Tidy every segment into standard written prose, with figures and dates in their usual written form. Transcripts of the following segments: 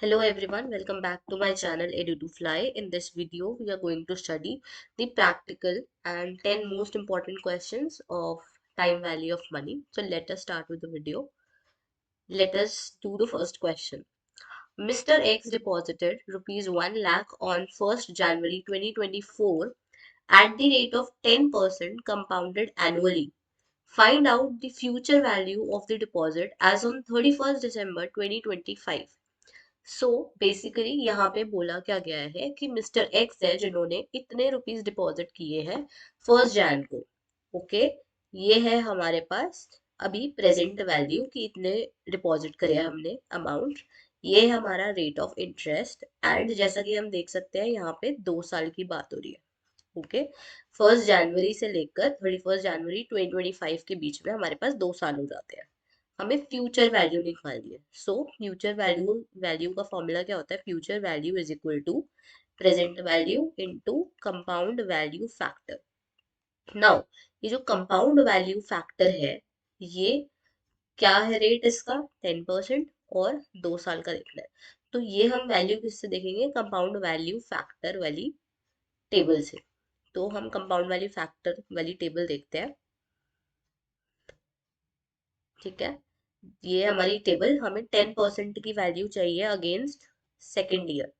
Hello everyone, welcome back to my channel Edu2Fly. In this video, we are going to study the practical and 10 most important questions of time value of money. So let us start with the video. Let us do the first question. Mr. X deposited rupees 1 lakh on 1st January 2024 at the rate of 10% compounded annually. Find out the future value of the deposit as on 31st December 2025. So basically यहाँ पे बोला क्या गया है कि mister x है जिन्होंने इतने रुपीस डिपॉजिट किए हैं 1 जैन को। ओके, ये है हमारे पास अभी प्रेजेंट वैल्यू कि इतने डिपॉजिट करे हमने अमाउंट। ये है हमारा रेट ऑफ इंटरेस्ट एंड जैसा कि हम देख सकते हैं यहाँ पे 2 साल की बात हो रही है। ओके, 1 जनवरी से लेकर 31 जनवरी 2025 के बीच में हमारे पास 2 साल हो जाते हैं। हमें फ्यूचर वैल्यू निकालनी है। सो फ्यूचर वैल्यू वैल्यू का फॉर्मूला क्या होता है? Future value is equal to present value into compound value factor. Now ये जो कंपाउंड वैल्यू फैक्टर है, ये क्या है? रेट इसका 10% और 2 साल का देखना है। तो ये हम वैल्यू किससे देखेंगे? कंपाउंड वैल्यू फैक्टर वाली टेबल से। तो हम कंपाउंड वैल्यू फैक्टर वाली टेबल देखते हैं। ठीक है, ये हमारी टेबल, हमें 10% की वैल्यू चाहिए अगेंस्ट सेकेंड ईयर।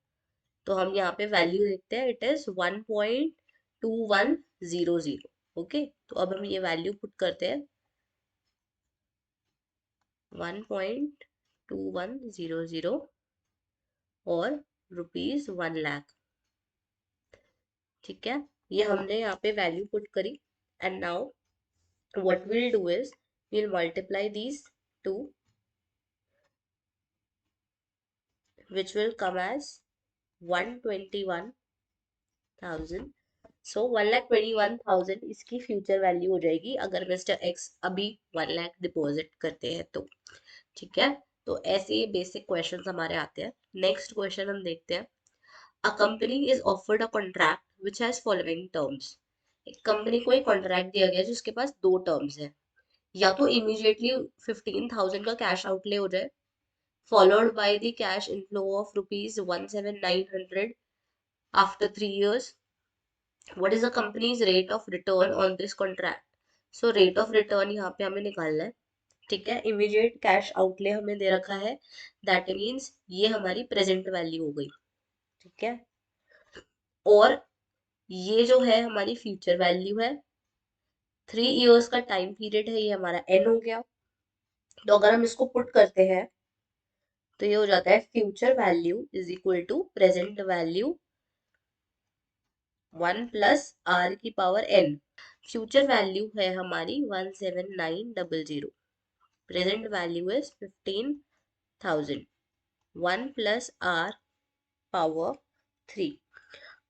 तो हम यहाँ पे वैल्यू देखते हैं, इट इज 1.2100। ओके, तो अब हम ये वैल्यू पुट करते हैं 1.2100 और रुपीज 1 लाख। ठीक है, ये हमने यहाँ पे वैल्यू पुट करी and now what we'll do is we'll multiply these two, which will come as 121,000। सो 1,21,000 इसकी फ्यूचर वैल्यू हो जाएगी अगर मिस्टर एक्स अभी 1 लाख डिपॉजिट करते हैं तो। ठीक है, तो ऐसे बेसिक क्वेश्चन हमारे आते हैं। नेक्स्ट क्वेश्चन हम देखते हैं। A company is offered a contract which has following terms. एक कंपनी को एक कॉन्ट्रैक्ट दिया गया जिसके पास दो टर्म्स है। या तो इमीडिएटली 15,000 का कैश आउटले हो जाए, followed by the cash inflow of rupees 17,900 after 3 years. What is the company's rate of return on this contract? So rate of return यहाँ पे हमें निकालना है। ठीक है, इमीडिएट कैश आउटले हमें दे रखा है, दैट मीन्स ये हमारी प्रेजेंट वैल्यू हो गई। ठीक है, और ये जो है हमारी फ्यूचर वैल्यू है। 3 इयर्स का टाइम पीरियड है, ये हमारा एन हो गया। तो अगर हम इसको पुट करते हैं तो ये हो जाता है future value is equal to present value 1 + r⁻n। Future value है हमारी 17900। Present value is 15,000। 1 + r⁻³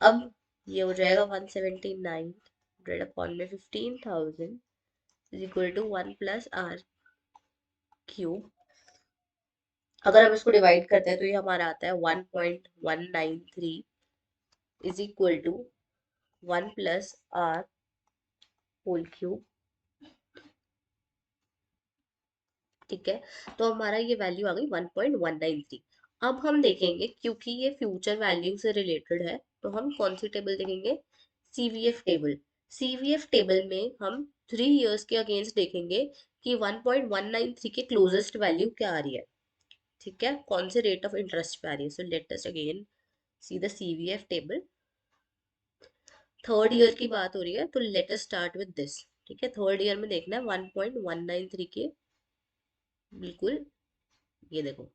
अब ये हो जाएगा 17900 अपॉन में 15,000 इज इक्वल टू 1 + r³ अगर हम इसको डिवाइड करते हैं तो ये हमारा आता है 1.193 इज इक्वल टू 1 + r⁻³। ठीक है, तो हमारा ये वैल्यू आ गई 1.193। अब हम देखेंगे, क्योंकि ये फ्यूचर वैल्यू से रिलेटेड है, तो हम कौन सी टेबल देखेंगे? CVF table. सीवीएफ टेबल में हम 3 इयर्स के अगेंस्ट देखेंगे कि 1.193 के क्लोजेस्ट वैल्यू क्या आ रही है। ठीक है, कौन से रेट ऑफ इंटरेस्ट पे आ रही है। So let us again see the CVF table. Third year की बात हो रही है, तो let us start with this. ठीक है, थर्ड ईयर में देखना है 1.193 के, बिल्कुल ये देखो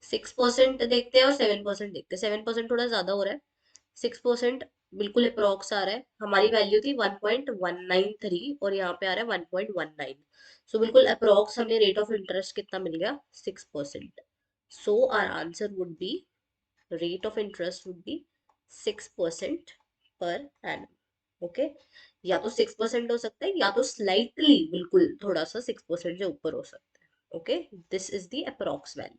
6% देखते हैं और 7% देखते हैं। 7% थोड़ा ज्यादा हो रहा है, 6% बिल्कुल अप्रोक्स आ रहा है। हमारी वैल्यू थी 1.193 और यहाँ पे आ रहा है 1.19। सो बिल्कुल अप्रोक्स हमें रेट ऑफ इंटरेस्ट कितना मिल गया? 6%। So our answer would be, rate of interest would be 6% per annum. Okay, या तो 6% हो सकता है या तो स्लाइटली बिल्कुल थोड़ा सा 6% से ऊपर हो सकता है। Okay, this is the approx value.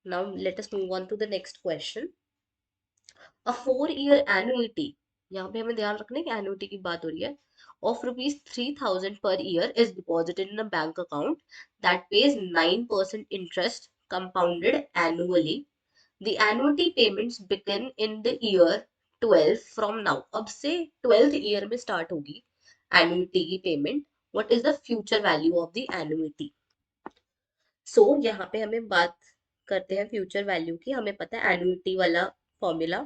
Now let us move on to the next question. A 4 year annuity, यहाँ पे हमें ध्यान रखना है कि एन्युटी की बात हो रही है, of rupees 3000 per year is deposited in a bank account that pays 9% interest compounded annually. The annuity payments begin in the year 12 from now. अब से 12th ईयर में स्टार्ट होगी एनुइटी की payment. What is the future value of the annuity? So यहाँ पे हमें बात करते हैं फ्यूचर वैल्यू की. हमें पता है एनुइटी वाला फॉर्मूला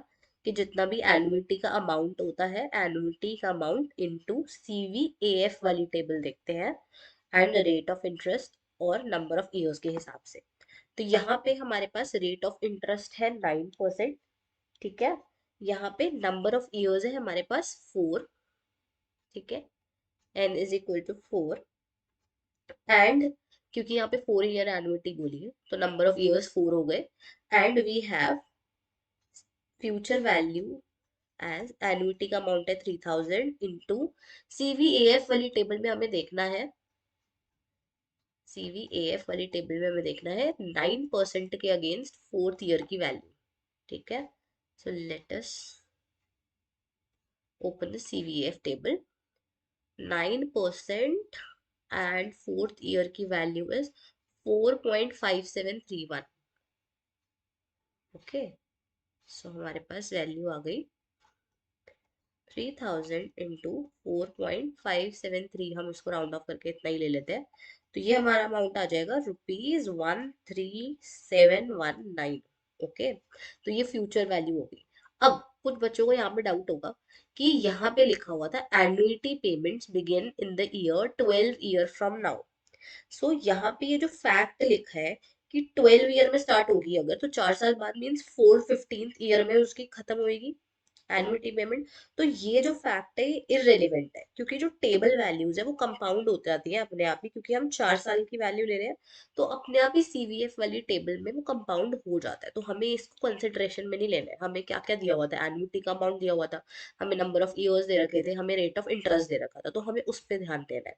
कि जितना भी एनुइटी का अमाउंट होता है, एनुइटी का अमाउंट इनटू सीवीएएफ वाली टेबल देखते हैं, एंड रेट ऑफ इंटरेस्ट और नंबर ऑफ ईयर्स के हिसाब से. तो यहाँ पे हमारे पास रेट ऑफ इंटरेस्ट है 9%. ठीक है. यहाँ पे नंबर ऑफ ईयर्स है हमारे पास 4. ठीक है. n is equal to 4. And क्योंकि यहाँ पे 4 ईयर एनुइटी बोली है तो नंबर ऑफ ईयर्स 4 हो गए. And we have future value as annuity का अमाउंट है 3000 इंटू सीवीएएफ वाली टेबल में हमें देखना है. सीवीएएफ वाली टेबल में हमें देखना है 9% के अगेंस्ट 4th ईयर की वैल्यू. ठीक है. So let us open the CVF table. 9% and 4th year की value is 4.5731. ओके. सो हमारे पास वैल्यू आ गई 3000 इंटू 4.573. हम इसको राउंड ऑफ करके इतना ही ले लेते हैं. तो ये हमारा अमाउंट आ जाएगा ₹13719. ओके. तो ये फ्यूचर वैल्यू होगी. अब कुछ बच्चों को यहाँ पे डाउट होगा कि यहाँ पे लिखा हुआ था annuity payments begin in the year 12 year from now. So यहाँ पे ये जो फैक्ट लिखा है कि 12 ईयर में स्टार्ट होगी अगर, तो 4 साल बाद मीन्स 4/15th ईयर में उसकी खत्म होगी एनुइटी पेमेंट. तो ये जो फैक्ट है ये इररेलेवेंट है क्योंकि जो टेबल वैल्यूज है वो कंपाउंड होते जाती है अपने आप ही, क्योंकि हम 4 साल की वैल्यू ले रहे हैं तो अपने आप ही सीवीएफ वाली टेबल में वो कंपाउंड हो जाता है. तो हमें इसको कंसिडरेशन में नहीं लेना है. हमें क्या क्या दिया हुआ था, एनुइटी का अमाउंट दिया हुआ था, हमें नंबर ऑफ ईयर्स दे रखे थे, हमें रेट ऑफ इंटरेस्ट दे रखा था, तो हमें उस पर ध्यान देना है.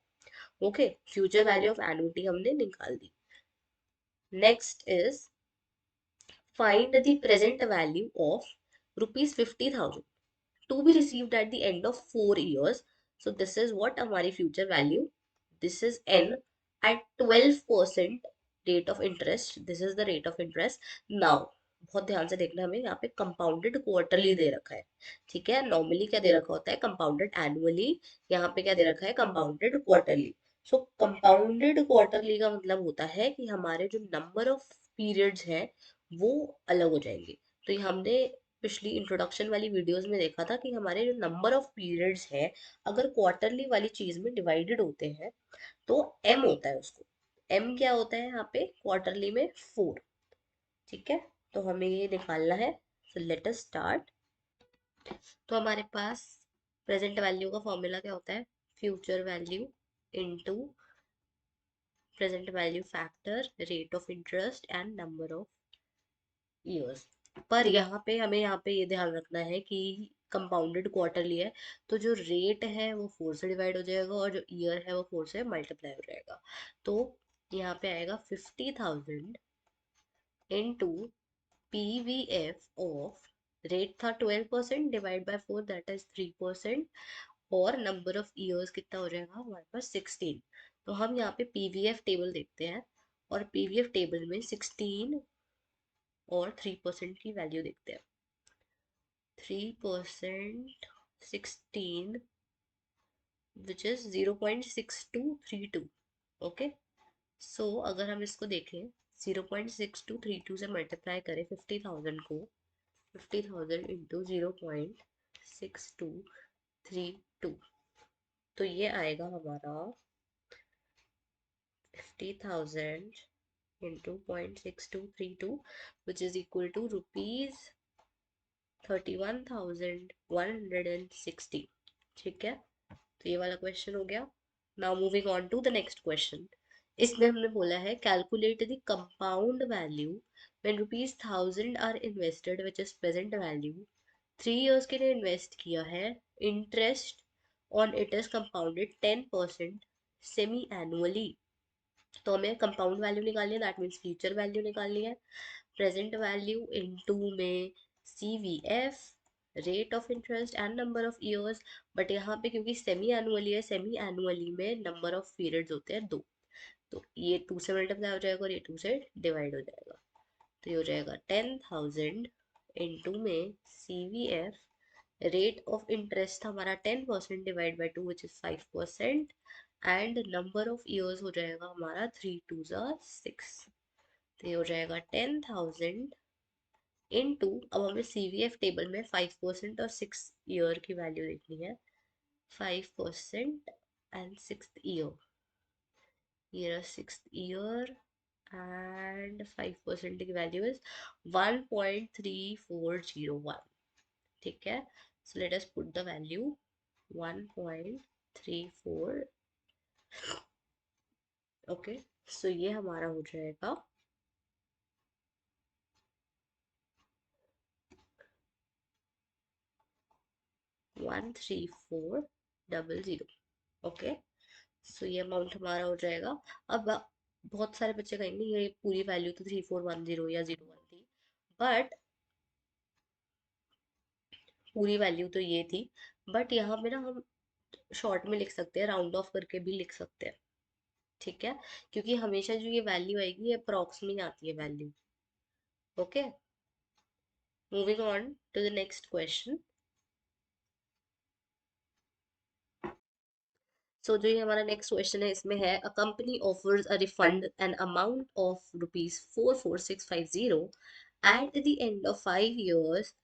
Okay. Future value of annuity हमने निकाल दी. Next is find the present value of ₹50,000 to be received at the end of 4 years. So this is what हमारी future value. This is n at 12% rate of interest. This is the rate of interest. Now बहुत ध्यान से देखना, हमें यहाँ पे compounded quarterly दे रखा है. ठीक है. नॉर्मली क्या दे रखा होता है, कंपाउंडेड एनुअली. यहाँ पे क्या दे रखा है, कंपाउंडेड क्वार्टरली. सो कंपाउंडेड क्वार्टरली का मतलब होता है कि हमारे जो नंबर ऑफ पीरियड्स हैं वो अलग हो जाएंगे. तो ये हमने पिछली इंट्रोडक्शन वाली वीडियोस में देखा था कि हमारे जो नंबर ऑफ पीरियड्स है अगर क्वार्टरली वाली चीज में डिवाइडेड होते हैं तो एम होता है उसको. एम क्या होता है यहाँ पे क्वार्टरली में, 4. ठीक है. तो हमें ये निकालना है. So let us start. तो हमारे पास प्रेजेंट वैल्यू का फॉर्मूला क्या होता है, future value into present value factor, rate of interest and number of years. पर यहाँ पे ये ध्यान रखना है कि कंपाउंडेड क्वार्टरली है तो जो रेट है वो 4 से डिवाइड हो जाएगा और जो ईयर है वो 4 से मल्टीप्लाई हो जाएगा. तो यहाँ पे आएगा 50,000 इनटू पीवीएफ ऑफ, रेट था 12% डिवाइड बाय 4 दैट इज 3%, और नंबर ऑफ ईयर्स कितना हो जाएगा हमारे पास 16. तो हम यहाँ पे पीवीएफ टेबल देखते हैं और पीवीएफ टेबल में 16 और 3% की वैल्यू देखते हैं. 3% 16 which is 0.6232. ओके. सो अगर हम इसको देखें 0.6232 से मल्टीप्लाई करें 50,000 को, 50,000 इंटू 0.6232, तो ये आएगा हमारा 50,000 into 0.6232 which is equal to rupees 31,160. ठीक है. तो ये वाला क्वेश्चन हो गया. Now moving on to the next question. इसमें हमने बोला है calculate the compound value when ₹1000 are invested which is present value. 3 years के लिए इन्वेस्ट किया है, interest on it is compounded 10% semi annually. तो हमें कंपाउंड वैल्यू निकालनी है, दैट मीन्स फ्यूचर वैल्यू निकालनी है. प्रेजेंट वैल्यू इनटू में CVF, rate of interest and number of years, but यहाँ पे क्योंकि सेमी एनुअली है, सेमी एनुअली में नंबर ऑफ पीरियड्स होते हैं 2, तो ये 2 से मल्टीप्लाई हो जाएगा और ये 2 से डिवाइड हो जाएगा। तो ये हो जाएगा 10,000 इंटू में CVF, रेट ऑफ इंटरेस्ट हमारा 10% divide by 2 which is 5%, and number of years हो जाएगा हमारा 3 2 6। तो ये हो जाएगा 10,000 इनटू, अब हमें CVF टेबल में 5% और 6 ईयर की वैल्यू देखनी है, 5% एंड 6th ईयर, ये 6th ईयर एंड 5% की वैल्यू इज 1.3401। ठीक है, so let us put the value 1.34। Okay, so ये हमारा हो जाएगा 13400। ओके, सो ये अमाउंट हमारा हो जाएगा। अब बहुत सारे बच्चे कहेंगे ये पूरी वैल्यू तो 3410 या 01 थी, बट पूरी वैल्यू तो ये थी, बट यहाँ पे ना हम शॉर्ट में लिख सकते हैं, राउंड ऑफ करके भी लिख सकते हैं। ठीक है, क्योंकि हमेशा जो ये वैल्यू आएगी ये अप्रॉक्स में आती है value. Okay, moving on to the next question. So जो ये हमारा नेक्स्ट क्वेश्चन है, इसमें है a company offers a refund an amount of ₹44650 at the end of 5 years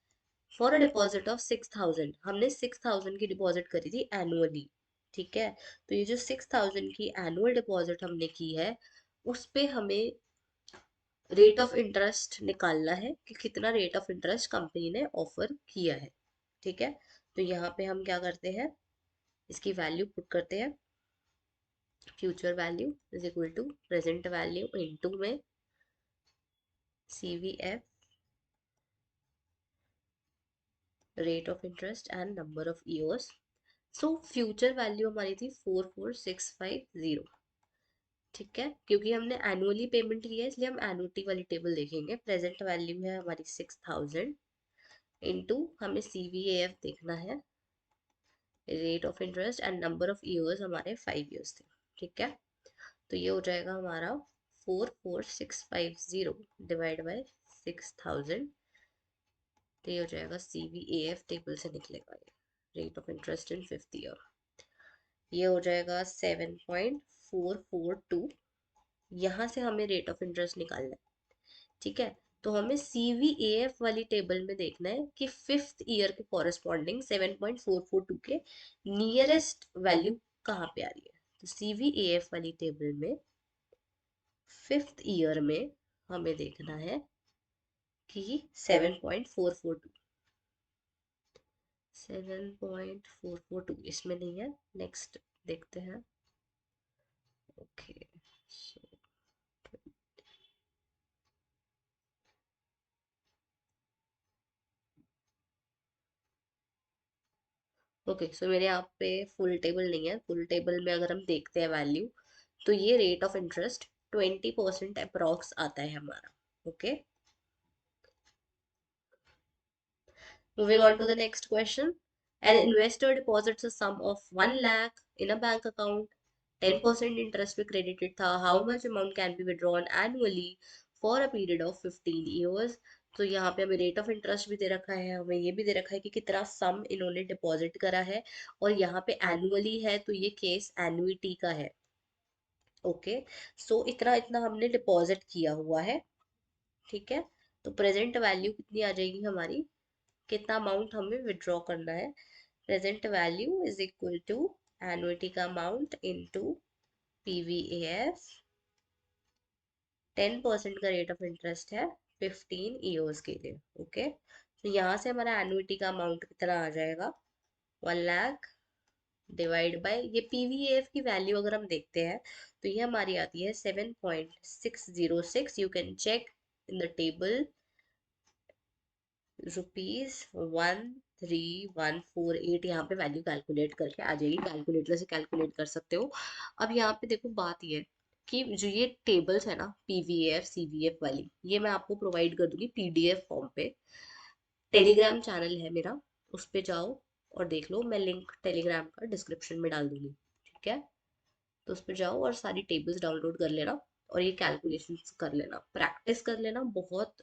for a deposit of 6,000। हमने 6,000 की डिपॉजिट करी थी एनुअली। ठीक है, तो ये जो 6,000 की एनुअल डिपॉजिट हमने की है, उस पे हमें रेट ऑफ इंटरेस्ट निकालना है कि कितना रेट ऑफ इंटरेस्ट कंपनी ने ऑफर किया है। ठीक है, तो यहाँ पे हम क्या करते हैं, इसकी वैल्यू पुट करते हैं, future value is equal to present value into में CVF, rate of interest and number of years. So future value हमारी थी 44650। ठीक है, क्योंकि हमने एनुअली पेमेंट की है इसलिए हम एनुअटी वाली टेबल देखेंगे। प्रेजेंट वैल्यू है हमारी 6,000 इनटू हमें CVAF देखना है, rate of interest and number of years हमारे 5 years थे। ठीक है, तो ये हो जाएगा हमारा 44650 डिवाइड बाय 6,000। तो ये हो जाएगा CVAF टेबल से निकलेगा ये, rate of interest in 5th year। ये हो जाएगा 7.442। यहाँ से हमें रेट ऑफ इंटरेस्ट निकालना है। ठीक है, तो हमें CVAF वाली टेबल में देखना है कि 5th year के कॉरेस्पॉन्डिंग 7.442 के नियरेस्ट वैल्यू कहाँ पे आ रही है। तो CVAF वाली टेबल में 5th year में हमें देखना है कि 7.442, 7.442 इसमें नहीं है, नेक्स्ट देखते हैं। ओके, ओके, सो मेरे यहाँ पे फुल टेबल नहीं है। फुल टेबल में अगर हम देखते हैं वैल्यू, तो ये रेट ऑफ इंटरेस्ट 20% अप्रॉक्स आता है हमारा। Okay, moving on to the next question. An investor deposits a sum of 1 lakh in a bank account. 10% interest पे credited था. How much amount can be withdrawn annually for a period of 15 years? तो यहाँ पे हमें rate of interest भी दे रखा है, हमें ये भी दे रखा है कि कितना सम इन्होंने डिपॉजिट करा है, और यहाँ पे एनुअली है तो ये केस एनुइटी का है। ओके, सो इतना इतना हमने डिपॉजिट किया हुआ है। ठीक है, तो प्रेजेंट वैल्यू कितनी आ जाएगी हमारी, कितना अमाउंट हमें विड्रॉ करना है। Present value is equal to annuity का अमाउंट इनटू PVAF, 10% का रेट ऑफ इंटरेस्ट है 15 ईयर्स के लिए। ओके, तो यहाँ से हमारा एनुइटी का अमाउंट कितना आ जाएगा, 1 लाख डिवाइड बाय ये PVAF की वैल्यू अगर हम देखते हैं तो ये हमारी आती है 7.606। You can check in the table, ₹13148 यहाँ पे वैल्यू कैलकुलेट करके आ जाएगी, कैलकुलेटर से कैलकुलेट कर सकते हो। अब यहाँ पे देखो बात ये है कि जो ये टेबल्स है ना PVAF CVF वाली, ये मैं आपको प्रोवाइड कर दूंगी PDF फॉर्म पे। टेलीग्राम चैनल है मेरा, उस पे जाओ और देख लो, मैं लिंक टेलीग्राम का डिस्क्रिप्शन में डाल दूंगी, ठीक है। तो उस पर जाओ और सारी टेबल्स डाउनलोड कर लेना और ये कैलकुलेशंस कर लेना, प्रैक्टिस कर लेना बहुत।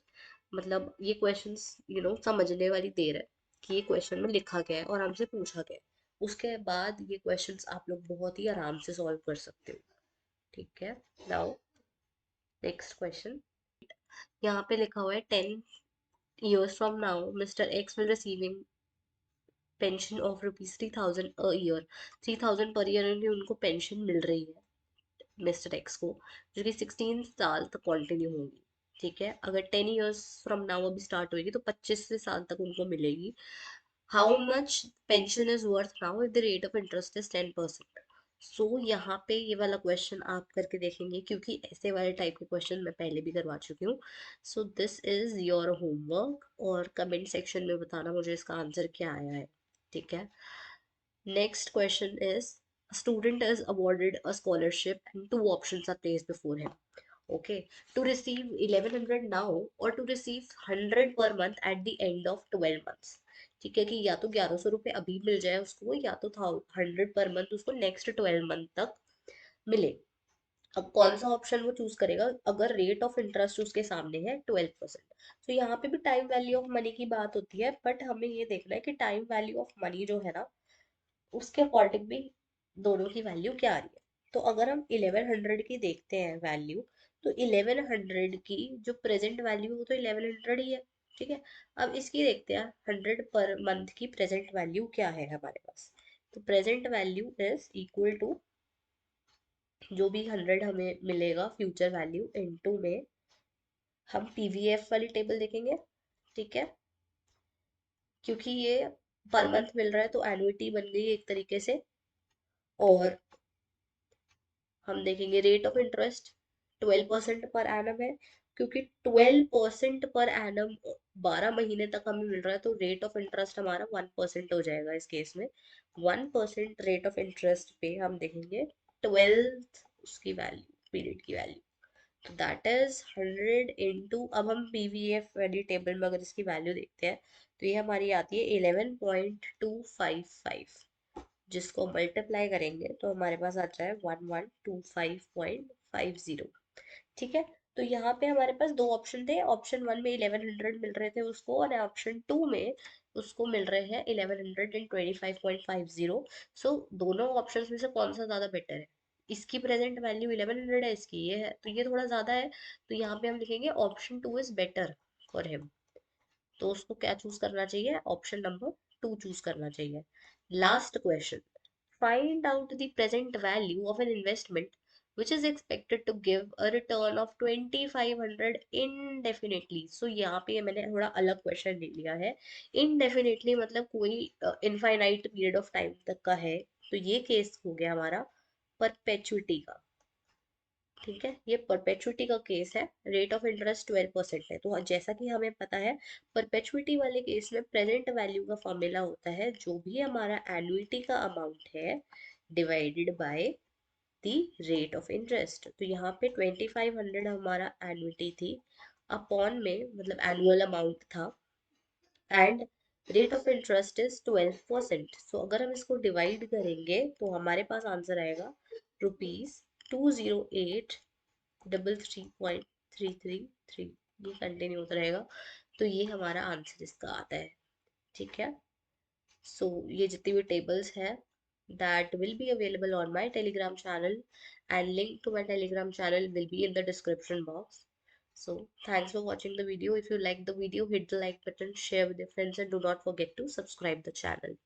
मतलब ये क्वेश्चंस समझने वाली देर है कि ये क्वेश्चन में लिखा गया है और हमसे पूछा गया है, उसके बाद ये क्वेश्चंस आप लोग बहुत ही आराम से सॉल्व कर सकते हो, ठीक है। नाउ नेक्स्ट क्वेश्चन, यहाँ पे लिखा हुआ है 10 years from now Mr. X will receiving pension of ₹3000 a year. 3000 per year उनको पेंशन मिल रही है मिस्टर एक्स को, जो कि 16 साल तक कंटिन्यू होगी, ठीक है। अगर 10 years फ्रॉम नाउ अभी स्टार्ट होगी तो 25 साल तक उनको मिलेगी। How much pension is worth now if the rate of interest is 10%। सो यहाँ पे ये वाला क्वेश्चन आप करके देखेंगे, क्योंकि ऐसे वाले टाइप के क्वेश्चन मैं पहले भी करवा चुकी हूँ। So this is your homework और कमेंट सेक्शन में बताना मुझे इसका आंसर क्या आया है, ठीक है। Next question is, a student is awarded a scholarship and two options are placed before him. Okay, to receive 1100 now or to receive 100 per month at the end of 12 months. ठीक है, कि या तो 1100 रुपये अभी मिल जाए उसको, या तो 100 पर मंथ उसको नेक्स्ट 12 मंथ तक मिले। अब कौन सा ऑप्शन वो चूज करेगा अगर रेट ऑफ इंटरेस्ट उसके सामने है 12%। तो यहाँ पे भी टाइम वैल्यू ऑफ मनी की बात होती है, बट हमें ये देखना है कि टाइम वैल्यू ऑफ मनी जो है ना, उसके अकॉर्डिंग भी दोनों की वैल्यू क्या आ रही है। तो अगर हम 1100 की देखते हैं वैल्यू, तो 1100 की जो प्रेजेंट वैल्यू वो तो 1100 ही है, ठीक है। अब इसकी देखते हैं 100 पर मंथ की प्रेजेंट वैल्यू क्या है हमारे पास। तो present value is equal to जो भी 100 हमें मिलेगा फ्यूचर वैल्यू इनटू में हम पीवीएफ वाली टेबल देखेंगे, ठीक है। क्योंकि ये पर मंथ मिल रहा है तो एनुइटी बन गई एक तरीके से। और हम देखेंगे rate of interest 12% per annum है, क्योंकि 12% पर एनम 12 महीने तक हमें मिल रहा है, तो रेट ऑफ इंटरेस्ट हमारा 1% हो जाएगा इस केस में। 1% रेट ऑफ इंटरेस्ट पे हम देखेंगे 12th उसकी वैल्यू, पीरियड की वैल्यू, तो दैट इज 100 इंटू, अब हम पीवीएफ वाली टेबल में अगर इसकी वैल्यू देखते हैं तो ये हमारी आती है 11.255, जिसको मल्टीप्लाई करेंगे तो हमारे पास आता है 1125.50, ठीक है। तो यहाँ पे हमारे पास दो ऑप्शन थे, ऑप्शन वन में 1100 मिल रहे थे उसको, और ऑप्शन टू में उसको मिल रहे हैं 1125.50। सो दोनों ऑप्शंस में से कौन सा ज़्यादा बेटर है। इसकी प्रेजेंट वैल्यू 1100 है, इसकी ये है, तो ये थोड़ा ज़्यादा है, तो यहाँ पे हम लिखेंगे option two is better for him. तो उसको क्या चूज करना चाहिए, ऑप्शन नंबर टू चूज करना चाहिए। Last question, find out the present value of an investment which is expected to give a return of 2500 indefinitely। so यहाँ पे मैंने थोड़ा अलग क्वेश्चन ले लिया है। indefinitely मतलब कोई इनफाइनाइट पीरियड ऑफ टाइम तक का है, तो ये केस हो गया हमारा परपेचुइटी का, ठीक है। ये परपेचुइटी का केस है, रेट ऑफ इंटरेस्ट 12% है। तो जैसा कि हमें पता है परपेचुइटी वाले केस में प्रेजेंट वैल्यू का फॉर्मूला होता है जो भी हमारा एनुइटी का अमाउंट है divided by the rate of interest. तो यहाँ पे 2500 हमारा एनुइटी थी, अपॉन में मतलब एनुअल अमाउंट था, and rate of interest is 12%। सो अगर हम इसको डिवाइड करेंगे तो हमारे पास आंसर आएगा ₹208333.333। ये कंटिन्यू होता रहेगा, तो ये हमारा आंसर इसका आता है, ठीक है। सो ये जितनी भी टेबल्स है that will be available on my telegram channel, and link to my telegram channel will be in the description box. So thanks for watching the video. If you like the video, hit the like button, share with your friends, and do not forget to subscribe the channel.